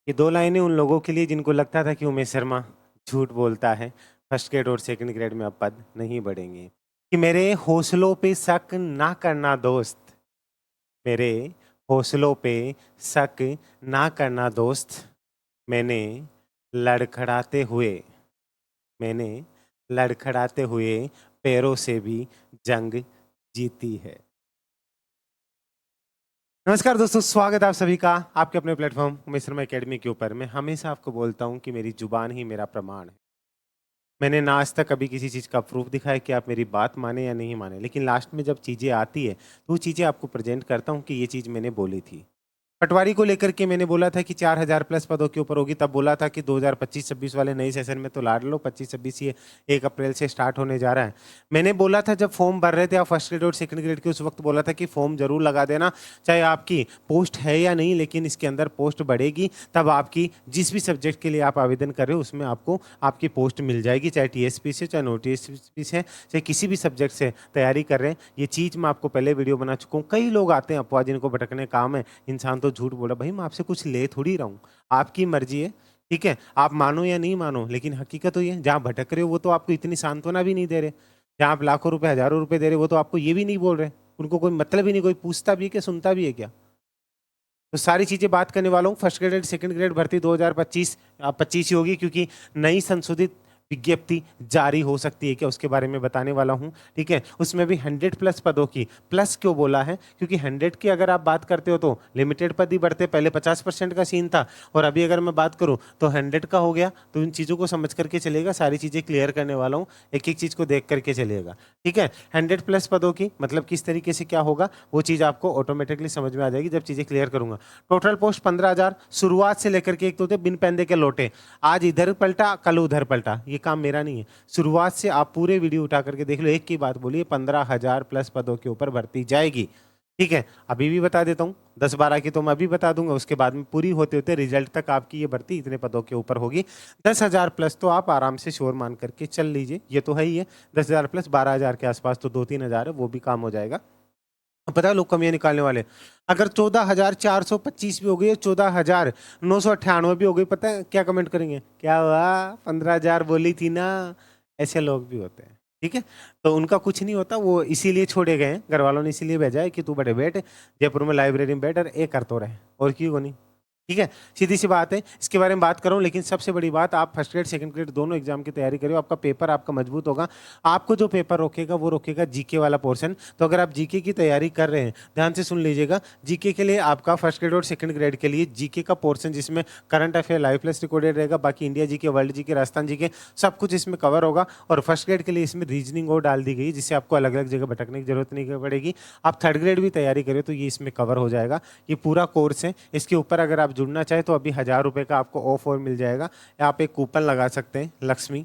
ये 2 लाइनें उन लोगों के लिए जिनको लगता था कि उमेश शर्मा झूठ बोलता है। फर्स्ट ग्रेड और सेकंड ग्रेड में अब पद नहीं बढ़ेंगे। कि मेरे हौसलों पे शक ना करना दोस्त, मेरे हौसलों पे शक ना करना दोस्त। मैंने लड़खड़ाते हुए मैंने लड़खड़ाते हुए पैरों से भी जंग जीती है। नमस्कार दोस्तों, स्वागत है आप सभी का आपके अपने प्लेटफॉर्म उमेश शर्मा एकेडमी के ऊपर। मैं हमेशा आपको बोलता हूं कि मेरी जुबान ही मेरा प्रमाण है। मैंने ना आज तक कभी किसी चीज़ का प्रूफ दिखाया कि आप मेरी बात माने या नहीं माने, लेकिन लास्ट में जब चीज़ें आती है तो वो चीज़ें आपको प्रेजेंट करता हूं कि ये चीज़ मैंने बोली थी। पटवारी को लेकर के मैंने बोला था कि 4000 प्लस पदों के ऊपर होगी, तब बोला था कि 2025-26 वाले नए सेशन में तो लाड लो, 25-26 ये 1 अप्रैल से स्टार्ट होने जा रहा है। मैंने बोला था जब फॉर्म भर रहे थे आप फर्स्ट ग्रेड और सेकंड ग्रेड के, उस वक्त बोला था कि फॉर्म जरूर लगा देना, चाहे आपकी पोस्ट है या नहीं, लेकिन इसके अंदर पोस्ट बढ़ेगी तब आपकी जिस भी सब्जेक्ट के लिए आप आवेदन कर रहे हो उसमें आपको आपकी पोस्ट मिल जाएगी, चाहे टीएसपी से, चाहे नॉन टीएसपी से, चाहे किसी भी सब्जेक्ट से तैयारी कर रहे हैं। ये चीज़ मैं आपको पहले वीडियो बना चुका हूँ। कई लोग आते हैं अफवाह जिनको भटकने काम है, इंसान तो झूठ बोला। भाई मैं आपसे कुछ ले थोड़ी रहा हूँ, आपकी मर्जी है, ठीक है, आप मानो या नहीं मानो, लेकिन हकीकत तो ये है, जहाँ भटक रहे हो वो तो आपको इतनी सांत्वना भी नहीं दे रहे। जहाँ आप लाखों रुपए हजारों रुपए दे रहे हो वो तो आपको ये भी नहीं बोल रहे। उनको कोई मतलब ही नहीं, कोई पूछता भी है क्या, सुनता भी है क्या? तो सारी चीजें बात करने वाला हूँ। फर्स्ट ग्रेड सेकंड ग्रेड भर्ती 2025 25 ही होगी, क्योंकि नई संशोधित विज्ञप्ति जारी हो सकती है क्या, उसके बारे में बताने वाला हूँ। ठीक है, उसमें भी 100 प्लस पदों की, प्लस क्यों बोला है, क्योंकि 100 की अगर आप बात करते हो तो लिमिटेड पद ही बढ़ते। पहले 50% का सीन था, और अभी अगर मैं बात करूँ तो 100 का हो गया। तो इन चीज़ों को समझ करके चलेगा, सारी चीज़ें क्लियर करने वाला हूँ, एक एक चीज़ को देख करके चलेगा। ठीक है, 100 प्लस पदों की मतलब किस तरीके से क्या होगा वो चीज़ आपको ऑटोमेटिकली समझ में आ जाएगी जब चीज़ें क्लियर करूंगा। टोटल पोस्ट 15,000 शुरुआत से लेकर के, एक तो थे बिन पैंदे के लोटे, आज इधर पलटा कल उधर पलटा, ये काम मेरा नहीं है। शुरुआत से आप पूरे वीडियो उठा करके देख लो, एक की बात बोलिए, 15,000 प्लस पदों के ऊपर भर्ती जाएगी। ठीक है, अभी भी बता देता हूँ, 10-12 की तो मैं अभी बता दूंगा, उसके बाद में पूरी होते होते रिजल्ट तक आपकी ये भर्ती इतने पदों के ऊपर होगी। 10,000 प्लस तो आप आराम से श्योर मान करके चल लीजिए, ये तो है ही है। 10,000 प्लस 12,000 के आसपास तो 2-3 हज़ार है, वो भी काम हो जाएगा। पता है लोग कमियां निकालने वाले, अगर 14,425 भी हो गई, 14,998 भी हो गई, पता है क्या कमेंट करेंगे, क्या हुआ 15,000 बोली थी ना। ऐसे लोग भी होते हैं। ठीक है, तो उनका कुछ नहीं होता, वो इसीलिए छोड़े गए हैं, घर वालों ने इसीलिए भेजा है कि तू बड़े बैठ जयपुर में लाइब्रेरी में बैठ और एक कर तो रहे, और क्यों नहीं। ठीक है, सीधी सी बात है, इसके बारे में बात करूं, लेकिन सबसे बड़ी बात, आप फर्स्ट ग्रेड सेकंड ग्रेड दोनों एग्जाम की तैयारी करिए, आपका पेपर आपका मजबूत होगा। आपको जो पेपर रोकेगा वो रोकेगा जीके वाला पोर्शन। तो अगर आप जीके की तैयारी कर रहे हैं, ध्यान से सुन लीजिएगा, जीके के लिए आपका फर्स्ट ग्रेड और सेकंड ग्रेड के लिए जीके का पोर्शन, जिसमें current affair live plus recorded रहेगा, बाकी India GK, world GK, Rajasthan GK, सब कुछ इसमें कवर होगा। और फर्स्ट ग्रेड के लिए इसमें रीजनिंग और डाल दी गई, जिससे आपको अलग अलग जगह भटकने की जरूरत नहीं पड़ेगी। आप थर्ड ग्रेड भी तैयारी करें तो ये इसमें कवर हो जाएगा। ये पूरा कोर्स है, इसके ऊपर अगर आप जुड़ना चाहें तो अभी 1,000 रुपये का आपको ऑफ और मिल जाएगा। आप एक कूपन लगा सकते हैं, लक्ष्मी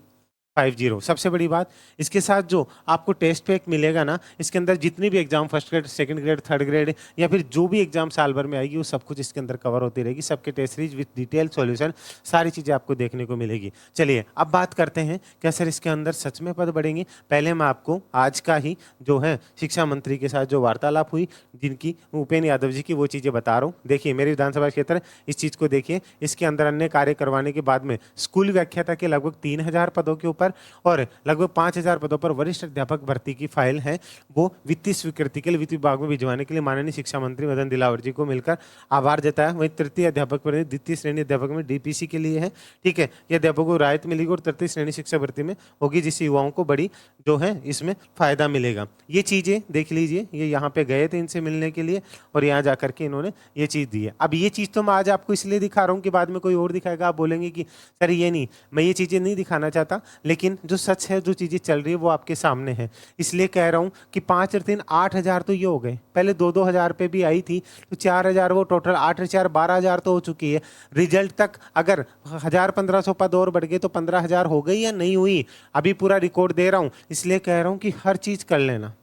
50। सबसे बड़ी बात, इसके साथ जो आपको टेस्ट पैक मिलेगा ना, इसके अंदर जितनी भी exam first grade second grade third grade या फिर जो भी एग्जाम साल भर में आएगी वो सब कुछ इसके अंदर कवर होती रहेगी। सबके test series with detail solution, सारी चीज़ें आपको देखने को मिलेगी। चलिए अब बात करते हैं, क्या सर इसके अंदर सच में पद बढ़ेंगे। पहले मैं आपको आज का ही जो है शिक्षा मंत्री के साथ जो वार्तालाप हुई, जिनकी उपेंद्र यादव जी की, वो चीज़ें बता रहा हूँ। देखिए मेरे विधानसभा क्षेत्र, इस चीज़ को देखिए, इसके अंदर अन्य कार्य करवाने के बाद में स्कूल व्याख्याता के लगभग 3,000 पदों के ऊपर और लगभग 5,000 पदों पर वरिष्ठ अध्यापक भर्ती की फाइल है, वो वित्तीय स्वीकृति के लिए वित्त विभाग में भिजवाने के लिए माननीय शिक्षा मंत्री मदन दिलावर जी को मिलकर आभार जताया। वहीं तृतीय अध्यापक पर द्वितीय श्रेणी अध्यापक में डीपीसी के लिए है। ठीक है, ये अध्यापकों को राहत मिलेगी और तृतीय श्रेणी शिक्षा भर्ती में होगी, जिससे युवाओं को बड़ी जो है इसमें फायदा मिलेगा। ये चीजें देख लीजिए, ये यहाँ पे गए थे इनसे मिलने के लिए और यहाँ जाकर के इन्होंने ये चीज दी है। अब ये चीज तो मैं आज आपको इसलिए दिखा रहा हूँ कि बाद में कोई और दिखाएगा, आप बोलेंगे कि सर ये नहीं, मैं ये चीजें नहीं दिखाना चाहता, लेकिन जो सच है, जो चीजें चल रही है वो आपके सामने है, इसलिए कह रहा हूं कि 5 और 3 8,000 तो ये हो गए। पहले 2-2 हज़ार पे भी आई थी, तो 4,000, वो टोटल 8,000 12,000 तो हो चुकी है। रिजल्ट तक अगर 1,000-1,500 पद और बढ़ गए तो 15,000 हो गई या नहीं हुई, अभी पूरा रिकॉर्ड दे रहा हूं, इसलिए कह रहा हूं कि हर चीज कर लेना,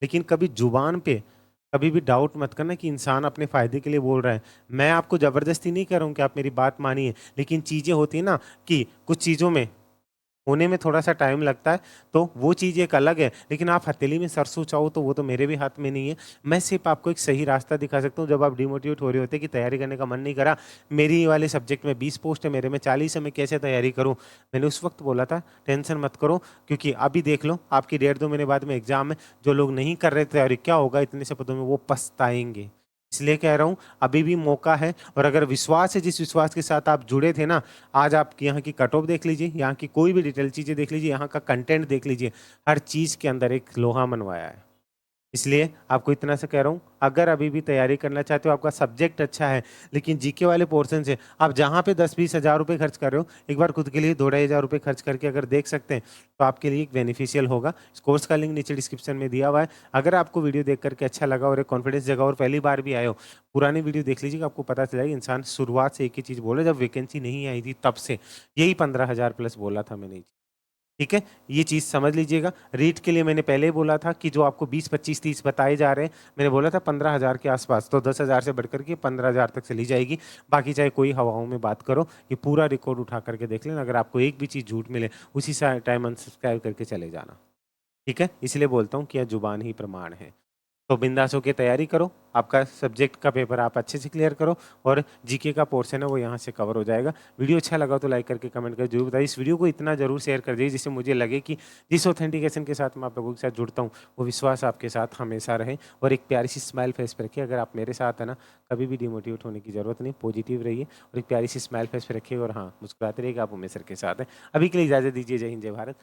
लेकिन कभी जुबान पे कभी भी डाउट मत करना कि इंसान अपने फायदे के लिए बोल रहा है। मैं आपको जबरदस्ती नहीं कर रहा हूं कि आप मेरी बात मानिए, लेकिन चीजें होती है ना कि कुछ चीजों में होने में थोड़ा-सा टाइम लगता है, तो वो चीज़ एक अलग है, लेकिन आप हथेली में सरसों चाहो तो वो तो मेरे भी हाथ में नहीं है। मैं सिर्फ़ आपको एक सही रास्ता दिखा सकता हूँ, जब आप डिमोटिवेट हो रहे होते हैं कि तैयारी करने का मन नहीं करा, मेरी वाले सब्जेक्ट में 20 पोस्ट है, मेरे में 40 है, मैं कैसे तैयारी करूँ? मैंने उस वक़्त बोला था, टेंशन मत करो, क्योंकि अभी देख लो, आपकी डेढ़ 2 महीने बाद में एग्ज़ाम है, जो लोग नहीं कर रहे तैयारी, क्या होगा इतने से पदों में? वो पछताएँगे। इसलिए कह रहा हूँ, अभी भी मौका है, और अगर विश्वास है, जिस विश्वास के साथ आप जुड़े थे ना, आज आप यहाँ की कट ऑफ देख लीजिए, यहाँ की कोई भी डिटेल चीज़ें देख लीजिए, यहाँ का कंटेंट देख लीजिए, हर चीज़ के अंदर एक लोहा मनवाया है। इसलिए आपको इतना सा कह रहा हूँ, अगर अभी भी तैयारी करना चाहते हो, आपका सब्जेक्ट अच्छा है, लेकिन जीके वाले पोर्शन से आप जहाँ पे 10-20 हज़ार रुपए खर्च कर रहे हो, एक बार खुद के लिए 2-2,500 रुपए खर्च करके अगर देख सकते हैं, तो आपके लिए एक बेनिफिशियल होगा। इस कोर्स का लिंक नीचे डिस्क्रिप्शन में दिया हुआ है। अगर आपको वीडियो देख करके अच्छा लगा और एक कॉन्फिडेंस जगा और पहली बार भी आए हो, पुरानी वीडियो देख लीजिएगा, आपको पता चल जाएगा इंसान शुरुआत से एक ही चीज़ बोल रहा है, जब वैकेंसी नहीं आई थी तब से, यही 15,000 प्लस बोला था मैंने। ठीक है? ये चीज़ समझ लीजिएगा। रीट के लिए मैंने पहले ही बोला था कि जो आपको 20, 25, 30 बताए जा रहे हैं, मैंने बोला था 15,000 के आस-पास, तो 10,000 से बढ़कर के 15,000 तक चली जाएगी। बाकी चाहे कोई हवाओं में बात करो, ये पूरा रिकॉर्ड उठा करके देख लेना, अगर आपको एक भी चीज़ झूठ मिले, उसी सा टाइम अनसब्सक्राइब करके चले जाना। ठीक है? इसलिए बोलता हूँ कि यह ज़ुबान ही प्रमाण है। तो बिंदास होके तैयारी करो, आपका सब्जेक्ट का पेपर आप अच्छे से क्लियर करो, और जीके का पोर्शन है वो यहाँ से कवर हो जाएगा। वीडियो अच्छा लगा तो लाइक करके कमेंट करके जरूर बताइए। इस वीडियो को इतना ज़रूर शेयर कर दीजिए, जिससे मुझे लगे कि जिस ऑथेंटिकेशन के साथ मैं आप लोगों के साथ जुड़ता हूँ, वो विश्वास आपके साथ हमेशा रहे, और एक प्यारी सी स्माइल फेस पे रखिए। अगर आप मेरे साथ है ना, कभी भी डिमोटिवेट होने की ज़रूरत नहीं, पॉजिटिव रहिए और एक प्यारी सी स्माइल फेस पे रखिए, और हाँ, मुस्कुराते रहिए कि आप उमेश सर के साथ हैं। अभी के लिए इजाज़त दीजिए। जय हिंद, जय भारत।